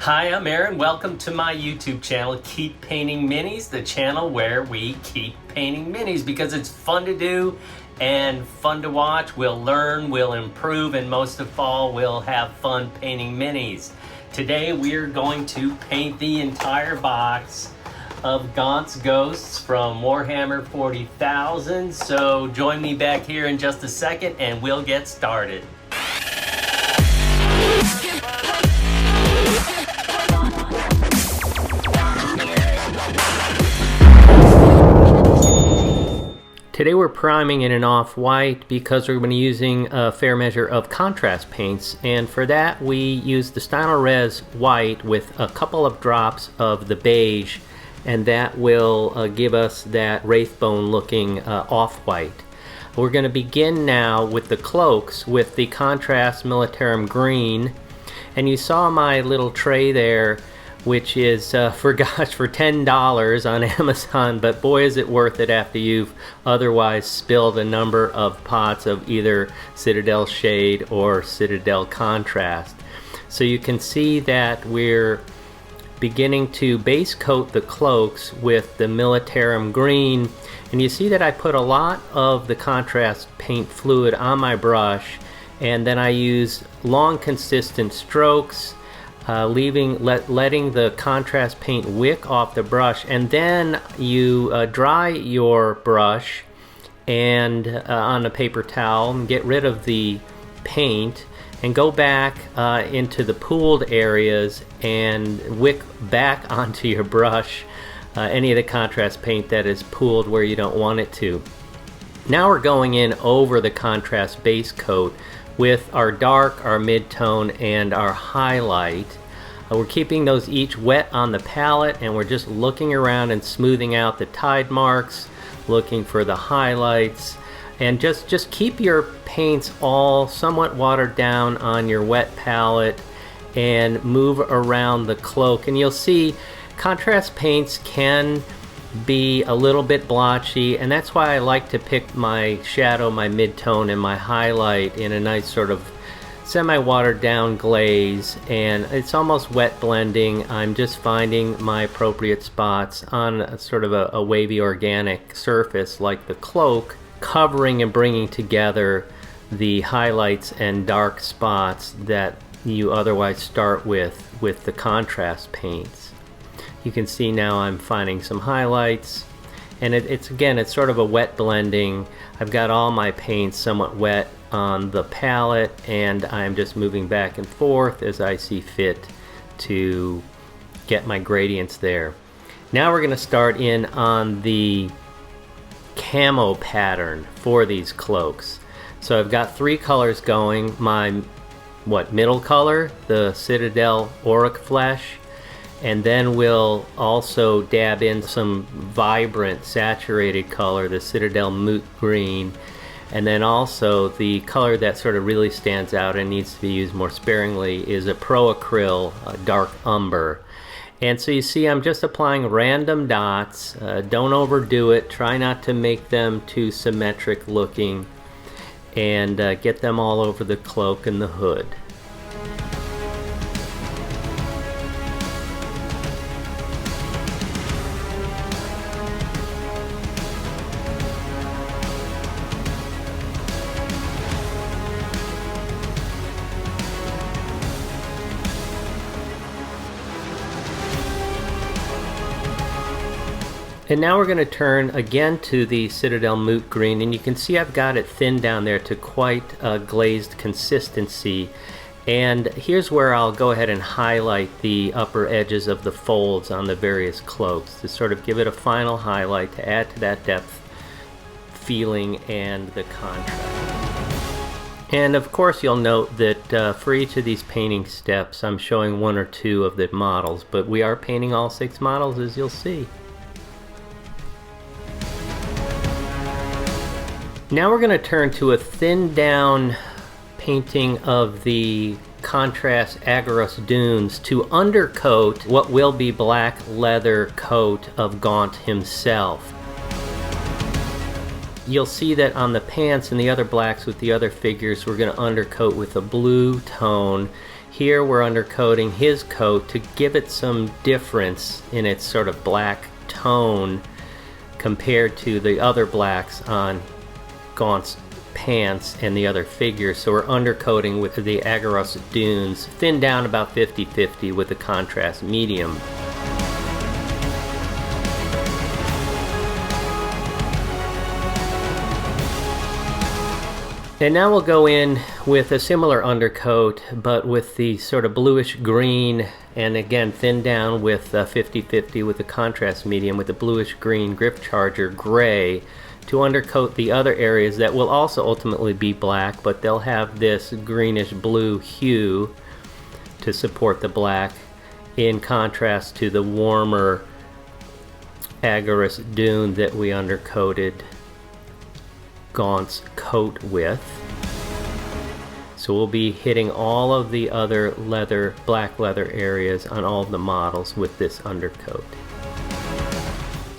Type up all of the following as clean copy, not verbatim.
Hi, I'm Aaron. Welcome to my YouTube channel, Keep Painting Minis, the channel where we keep painting minis because it's fun to do and fun to watch. We'll learn, we'll improve, and most of all, we'll have fun painting minis. Today, we're going to paint the entire box of Gaunt's Ghosts from Warhammer 40,000. So join me back here in just a second and we'll get started. Today we're priming in an off-white because we're going to be using a fair measure of contrast paints, and for that we use the Stylo-Res white with a couple of drops of the beige, and that will give us that Wraithbone looking off-white. We're going to begin now with the cloaks with the contrast Militarum green, and you saw my little tray there, which is for $10 on Amazon, but boy is it worth it after you've otherwise spilled a number of pots of either Citadel Shade or Citadel Contrast. So you can see that we're beginning to base coat the cloaks with the Militarum green, and you see that I put a lot of the contrast paint fluid on my brush, and then I use long consistent strokes, letting the contrast paint wick off the brush, and then you dry your brush and on a paper towel and get rid of the paint and go back into the pooled areas and wick back onto your brush any of the contrast paint that is pooled where you don't want it to. Now we're going in over the contrast base coat with our dark, our mid-tone, and our highlight. We're keeping those each wet on the palette, and we're just looking around and smoothing out the tide marks, looking for the highlights, and just keep your paints all somewhat watered down on your wet palette and move around the cloak. And you'll see contrast paints can be a little bit blotchy, and that's why I like to pick my shadow, my mid-tone, and my highlight in a nice sort of semi-watered down glaze, and it's almost wet blending. I'm just finding my appropriate spots on a sort of a wavy organic surface like the cloak, covering and bringing together the highlights and dark spots that you otherwise start with the contrast paints. You can see now I'm finding some highlights, and it's sort of a wet blending. I've got all my paints somewhat wet on the palette, and I'm just moving back and forth as I see fit to get my gradients there. Now we're going to start in on the camo pattern for these cloaks. So I've got three colors going. My middle color, the Citadel Auric Flesh, and then we'll also dab in some vibrant saturated color, the Citadel Moot Green, and then also the color that sort of really stands out and needs to be used more sparingly is a Pro Acryl Dark Umber. And so you see I'm just applying random dots. Don't overdo it, try not to make them too symmetric looking, and get them all over the cloak and the hood. And now we're going to turn again to the Citadel Moot Green, and you can see I've got it thinned down there to quite a glazed consistency. And here's where I'll go ahead and highlight the upper edges of the folds on the various cloaks to sort of give it a final highlight to add to that depth feeling and the contrast. And of course you'll note that for each of these painting steps I'm showing one or two of the models, but we are painting all 6 models, as you'll see. Now we're going to turn to a thinned down painting of the contrast Agorist Dunes to undercoat what will be black leather coat of Gaunt himself. You'll see that on the pants and the other blacks with the other figures, we're going to undercoat with a blue tone Here we're undercoating his coat to give it some difference in its sort of black tone compared to the other blacks on Gaunt's pants and the other figures. So we're undercoating with the Agaros Dunes, thinned down about 50-50 with the contrast medium. And now we'll go in with a similar undercoat, but with the sort of bluish green, and again thinned down with 50-50 with the contrast medium with the bluish green Grip Charger gray to undercoat the other areas that will also ultimately be black, but they'll have this greenish blue hue to support the black in contrast to the warmer Agaros Dune that we undercoated Gaunt's coat with. So we'll be hitting all of the other leather, black leather areas on all of the models with this undercoat.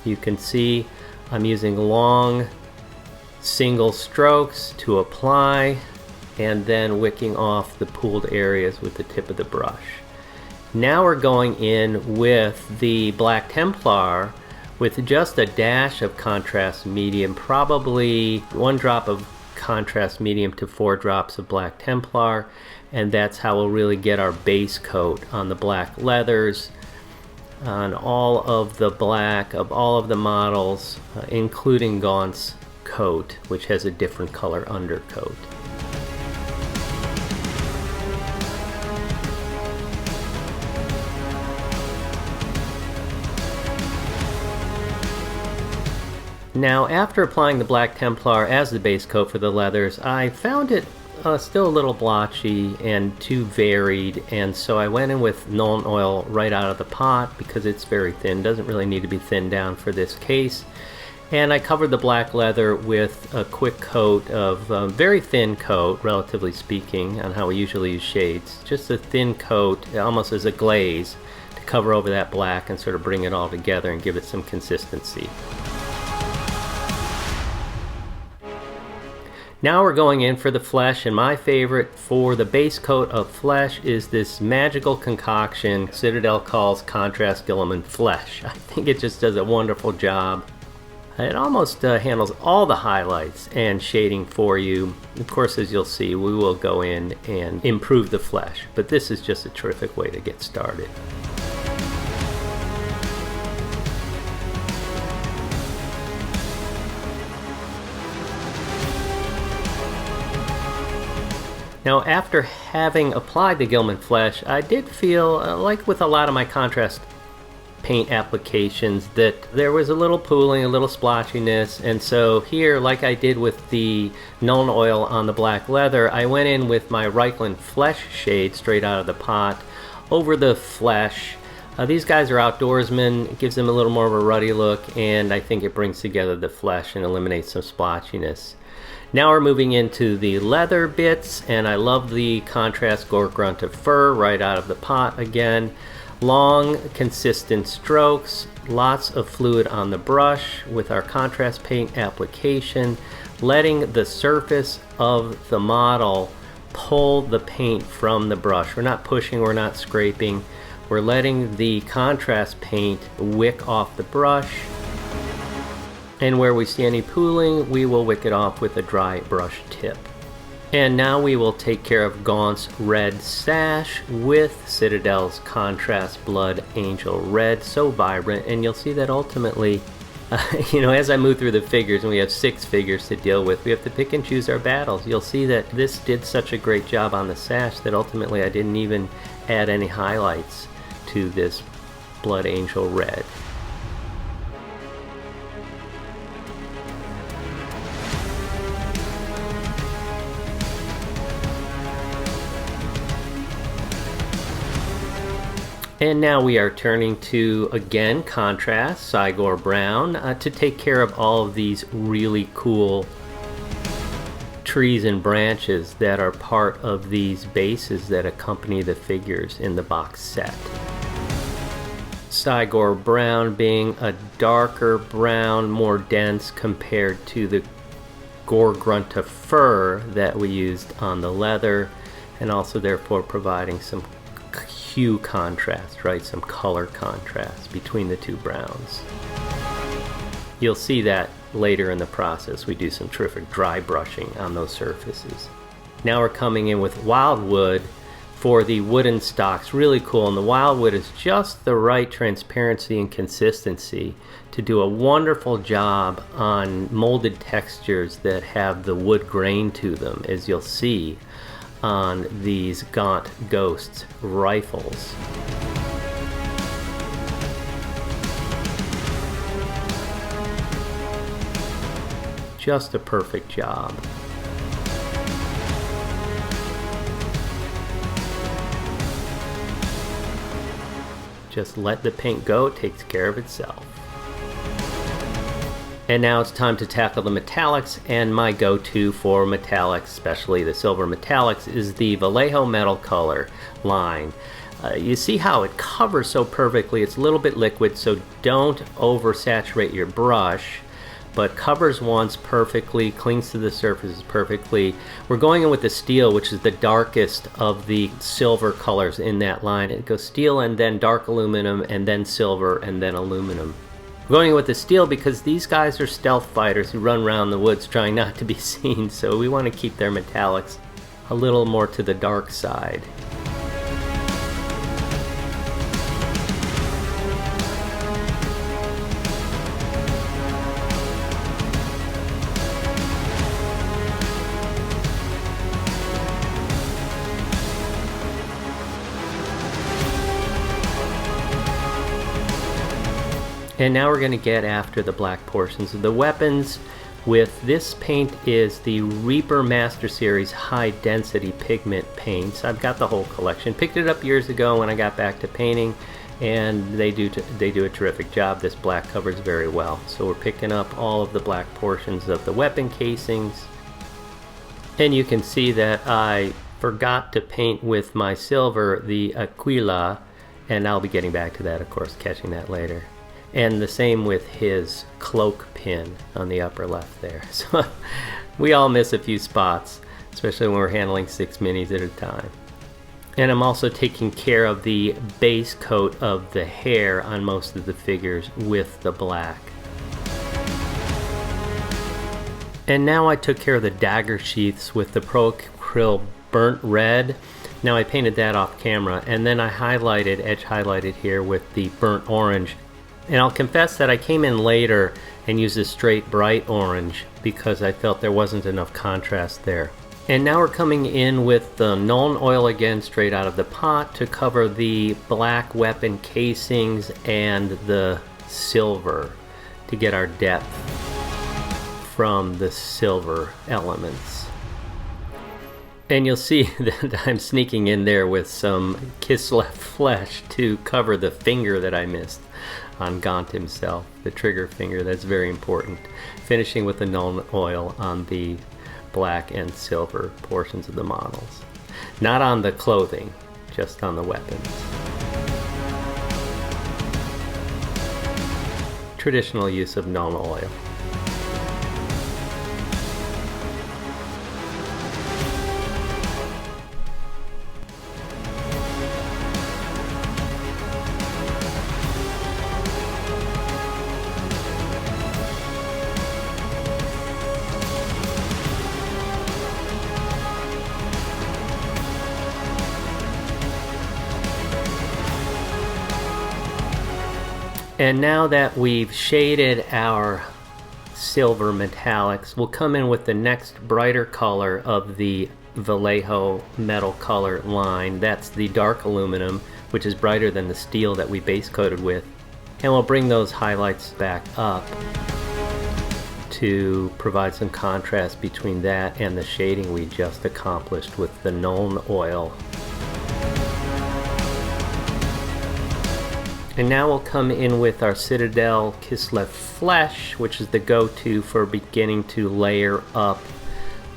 You can see I'm using long single strokes to apply and then wicking off the pooled areas with the tip of the brush. Now we're going in with the Black Templar with just a dash of contrast medium, probably 1 drop of contrast medium to 4 drops of Black Templar, and that's how we'll really get our base coat on the black leathers, on all of the black of all of the models, including Gaunt's coat, which has a different color undercoat. Now, after applying the Black Templar as the base coat for the leathers, I found it still a little blotchy and too varied, and so I went in with Nuln Oil right out of the pot because it's very thin, doesn't really need to be thinned down for this case. And I covered the black leather with a quick coat of very thin coat, relatively speaking, on how we usually use shades. Just a thin coat, almost as a glaze, to cover over that black and sort of bring it all together and give it some consistency. Now we're going in for the flesh, and my favorite for the base coat of flesh is this magical concoction Citadel calls Contrast Guilliman Flesh. I think it just does a wonderful job. It almost handles all the highlights and shading for you. Of course, as you'll see, we will go in and improve the flesh, but this is just a terrific way to get started. Now, after having applied the Guilliman Flesh, I did feel, like with a lot of my contrast paint applications, that there was a little pooling, a little splotchiness, and so here, like I did with the Nuln Oil on the black leather, I went in with my Reikland Flesh shade straight out of the pot over the flesh. These guys are outdoorsmen. It gives them a little more of a ruddy look, and I think it brings together the flesh and eliminates some splotchiness. Now we're moving into the leather bits, and I love the contrast Gore Grunt of Fur right out of the pot again. Long, consistent strokes, lots of fluid on the brush with our contrast paint application, letting the surface of the model pull the paint from the brush. We're not pushing, we're not scraping. We're letting the contrast paint wick off the brush. And where we see any pooling, we will wick it off with a dry brush tip. And now we will take care of Gaunt's red sash with Citadel's Contrast Blood Angel Red, so vibrant. And you'll see that ultimately, as I move through the figures, and we have 6 figures to deal with, we have to pick and choose our battles. You'll see that this did such a great job on the sash that ultimately I didn't even add any highlights to this Blood Angel Red. And now we are turning to, again, contrast, Cygor Brown, to take care of all of these really cool trees and branches that are part of these bases that accompany the figures in the box set. Cygor Brown being a darker brown, more dense compared to the Gore Grunt of Fur that we used on the leather. and also therefore providing some hue contrast, right? Some color contrast between the two browns. You'll see that later in the process. We do some terrific dry brushing on those surfaces. Now we're coming in with wildwood for the wooden stocks. Really cool, and the wildwood is just the right transparency and consistency to do a wonderful job on molded textures that have the wood grain to them, as you'll see on these Gaunt Ghosts rifles. Just a perfect job. Just let the paint go, it takes care of itself. And now it's time to tackle the metallics, and my go-to for metallics, especially the silver metallics, is the Vallejo Metal Color line. You see how it covers so perfectly. It's a little bit liquid, so don't oversaturate your brush, but covers once perfectly, clings to the surfaces perfectly. We're going in with the steel, which is the darkest of the silver colors in that line. It goes steel and then dark aluminum and then silver and then aluminum. We're going in with the steel because these guys are stealth fighters who run around the woods trying not to be seen, so we want to keep their metallics a little more to the dark side. And now we're going to get after the black portions of the weapons. With this paint is the Reaper Master Series High Density Pigment paints. I've got the whole collection. Picked it up years ago when I got back to painting, and they do a terrific job. This black covers very well. So we're picking up all of the black portions of the weapon casings. And you can see that I forgot to paint with my silver the Aquila, and I'll be getting back to that, of course, catching that later. And the same with his cloak pin on the upper left there. So we all miss a few spots, especially when we're handling 6 minis at a time. And I'm also taking care of the base coat of the hair on most of the figures with the black. And now I took care of the dagger sheaths with the Pro Acryl Burnt Red. Now I painted that off camera, and then I highlighted, edge highlighted here with the Burnt Orange. And I'll confess that I came in later and used a straight bright orange because I felt there wasn't enough contrast there. And now we're coming in with the Nuln Oil again, straight out of the pot, to cover the black weapon casings and the silver to get our depth from the silver elements. And you'll see that I'm sneaking in there with some Kislev flesh to cover the finger that I missed on Gaunt himself, the trigger finger. That's very important. Finishing with the Nuln Oil on the black and silver portions of the models. Not on the clothing, just on the weapons. Traditional use of Nuln Oil. And now that we've shaded our silver metallics, we'll come in with the next brighter color of the Vallejo Metal Color line. That's the dark aluminum, which is brighter than the steel that we base coated with. And we'll bring those highlights back up to provide some contrast between that and the shading we just accomplished with the Nuln Oil. And now we'll come in with our Citadel Kislev Flesh, which is the go-to for beginning to layer up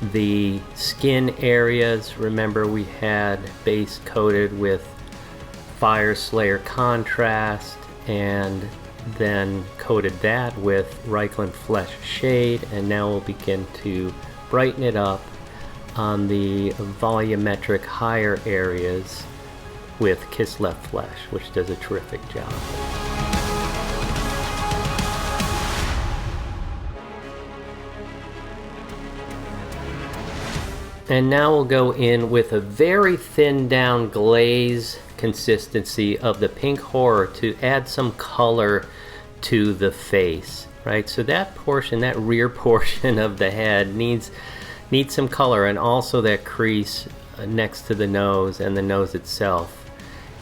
the skin areas. Remember, we had base coated with Fire Slayer contrast and then coated that with Reikland Flesh Shade, and now we'll begin to brighten it up on the volumetric higher areas with Kislev Flesh, which does a terrific job. And now we'll go in with a very thin down glaze consistency of the pink horror to add some color to the face, right? So that portion, that rear portion of the head needs some color, and also that crease next to the nose and the nose itself.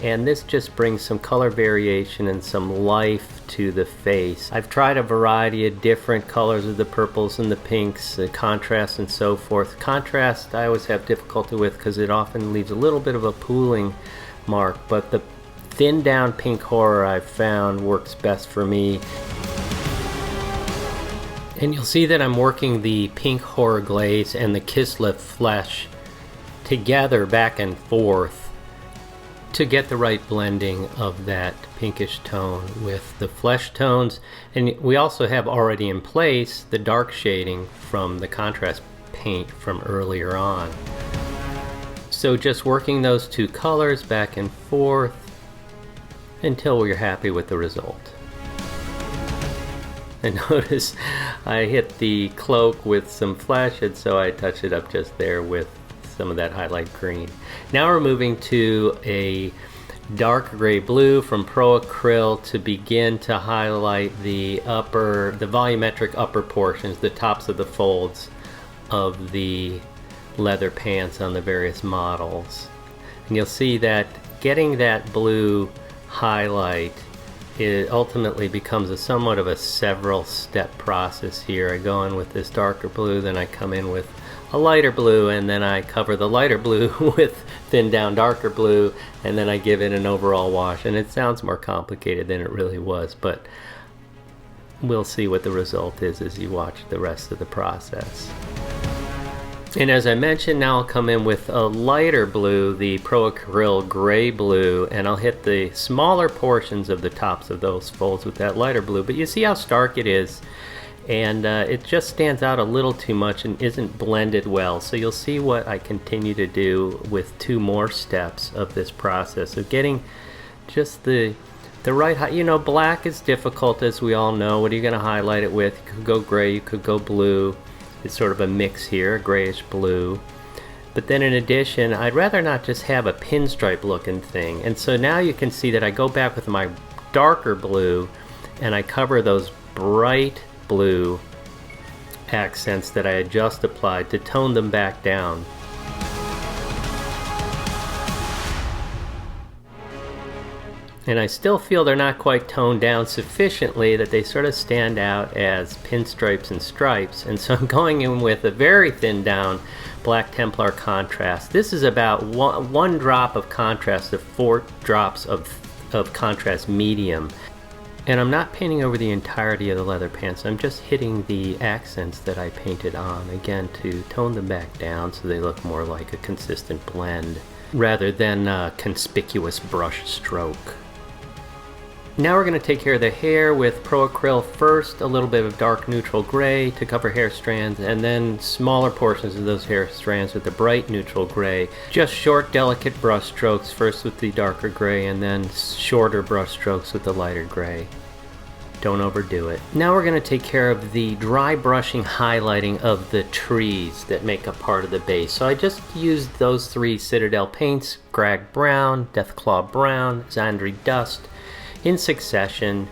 And this just brings some color variation and some life to the face. I've tried a variety of different colors of the purples and the pinks, the contrast and so forth. Contrast I always have difficulty with because it often leaves a little bit of a pooling mark, but the thin down pink horror I've found works best for me. And you'll see that I'm working the pink horror glaze and the Kislev Flesh together back and forth to get the right blending of that pinkish tone with the flesh tones. And we also have already in place the dark shading from the contrast paint from earlier on. So just working those two colors back and forth until we're happy with the result. And notice I hit the cloak with some flesh, and so I touch it up just there with some of that highlight green. Now we're moving to a dark gray blue from Pro Acryl to begin to highlight the volumetric upper portions, the tops of the folds of the leather pants on the various models. And you'll see that getting that blue highlight, it ultimately becomes somewhat of a several step process here. I go in with this darker blue, then I come in with a lighter blue, and then I cover the lighter blue with thin down darker blue, and then I give it an overall wash. And it sounds more complicated than it really was, but we'll see what the result is as you watch the rest of the process. And as I mentioned, now I'll come in with a lighter blue, the Pro Acryl gray blue, and I'll hit the smaller portions of the tops of those folds with that lighter blue. But you see how stark it is, and it just stands out a little too much and isn't blended well. So you'll see what I continue to do with two more steps of this process of getting just the right, you know, black is difficult, as we all know. What are you going to highlight it with? You could go gray, you could go blue. It's sort of a mix here, grayish blue. But then in addition, I'd rather not just have a pinstripe looking thing. And so now you can see that I go back with my darker blue and I cover those bright blue accents that I had just applied to tone them back down. And I still feel they're not quite toned down sufficiently that they sort of stand out as pinstripes and stripes. And so I'm going in with a very thin down Black Templar contrast. This is about one drop of contrast to 4 drops of contrast medium. And I'm not painting over the entirety of the leather pants. I'm just hitting the accents that I painted on, again, to tone them back down so they look more like a consistent blend rather than a conspicuous brush stroke. Now we're going to take care of the hair with Pro Acryl first, a little bit of dark neutral gray to cover hair strands, and then smaller portions of those hair strands with the bright neutral gray. Just short, delicate brush strokes, first with the darker gray and then shorter brush strokes with the lighter gray. Don't overdo it. Now we're going to take care of the dry brushing highlighting of the trees that make up part of the base. So I just used those 3 Citadel paints, Grag Brown, Deathclaw Brown, Zandri Dust, in succession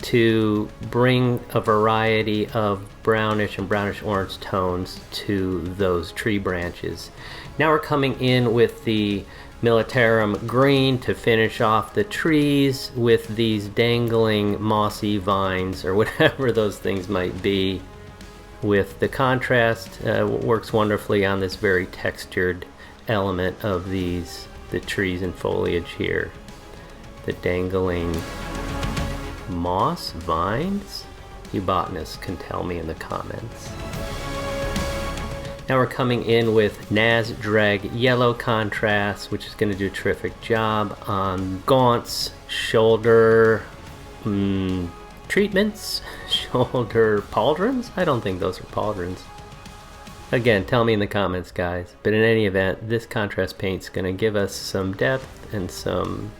to bring a variety of brownish and brownish orange tones to those tree branches. Now we're coming in with the Militarum green to finish off the trees with these dangling mossy vines or whatever those things might be. With the contrast, works wonderfully on this very textured element of the trees and foliage here. The dangling moss vines? You botanists can tell me in the comments. Now we're coming in with Nazdrag yellow contrast, which is going to do a terrific job on Gaunt's shoulder treatments, shoulder pauldrons? I don't think those are pauldrons. Again, tell me in the comments, guys. But in any event, this contrast paint's going to give us some depth and some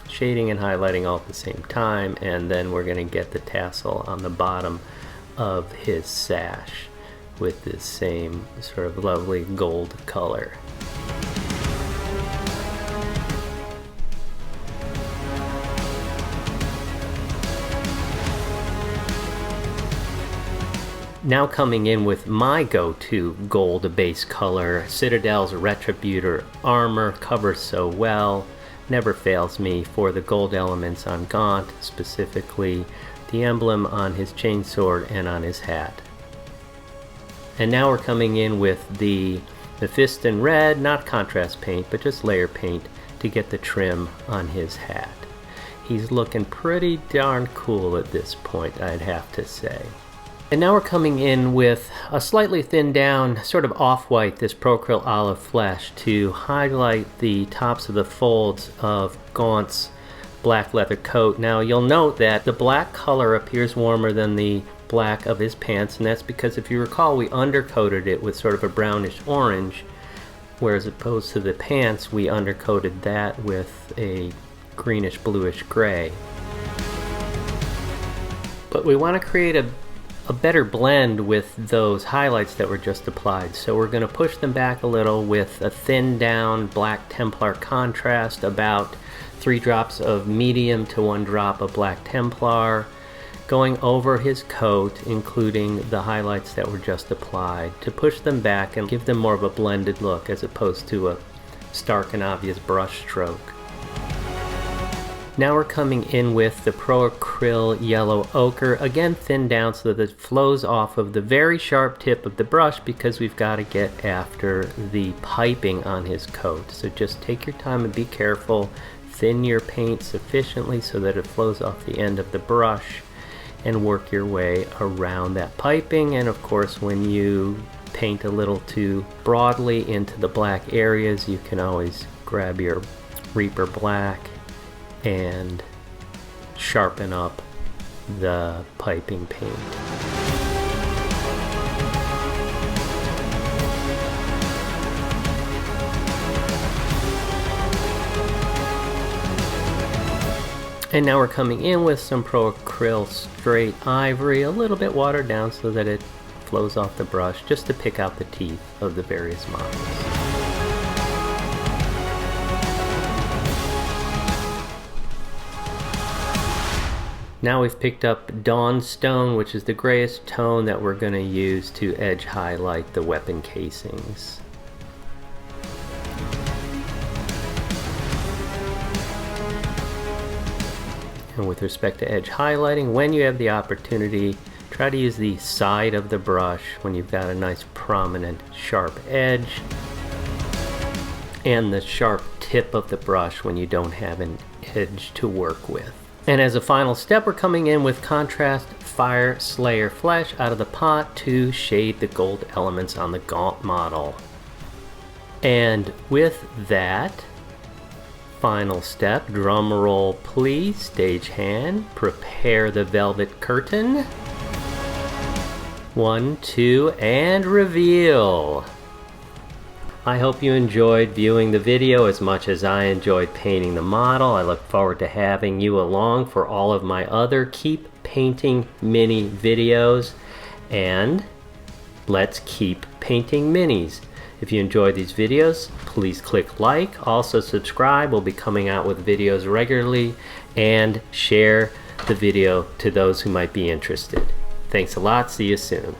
shading and highlighting all at the same time, and then we're going to get the tassel on the bottom of his sash with this same sort of lovely gold color. Now coming in with my go-to gold base color, Citadel's Retributor armor covers so well, never fails me for the gold elements on Gaunt, specifically the emblem on his chainsword and on his hat. And now we're coming in with the Mephiston red, not contrast paint, but just layer paint to get the trim on his hat. He's looking pretty darn cool at this point, I'd have to say. And now we're coming in with a slightly thinned down, sort of off-white, this Procryl Olive Flesh to highlight the tops of the folds of Gaunt's black leather coat. Now you'll note that the black color appears warmer than the black of his pants, and that's because if you recall we undercoated it with sort of a brownish orange, whereas opposed to the pants we undercoated that with a greenish bluish gray. But we want to create a better blend with those highlights that were just applied, so we're going to push them back a little with a thinned down black Templar contrast, about 3 drops of medium to 1 drop of black Templar going over his coat, including the highlights that were just applied, to push them back and give them more of a blended look as opposed to a stark and obvious brush stroke. Now we're coming in with the Procryl Yellow Ochre, again thinned down so that it flows off of the very sharp tip of the brush, because we've got to get after the piping on his coat. So just take your time and be careful. Thin your paint sufficiently so that it flows off the end of the brush, and work your way around that piping. And of course, when you paint a little too broadly into the black areas, you can always grab your Reaper Black and sharpen up the piping paint. And now we're coming in with some Procryl Straight Ivory, a little bit watered down so that it flows off the brush, just to pick out the teeth of the various models. Now we've picked up Dawnstone, which is the grayest tone that we're going to use to edge highlight the weapon casings. And with respect to edge highlighting, when you have the opportunity, try to use the side of the brush when you've got a nice prominent sharp edge, and the sharp tip of the brush when you don't have an edge to work with. And as a final step, we're coming in with Contrast Fire Slayer Flesh out of the pot to shade the gold elements on the Gaunt model. And with that final step, drum roll please, stagehand, prepare the velvet curtain. 1, 2, and reveal. I hope you enjoyed viewing the video as much as I enjoyed painting the model. I look forward to having you along for all of my other Keep Painting Mini videos, and let's keep painting minis. If you enjoyed these videos, please click like, also subscribe. We'll be coming out with videos regularly, and share the video to those who might be interested. Thanks a lot, see you soon.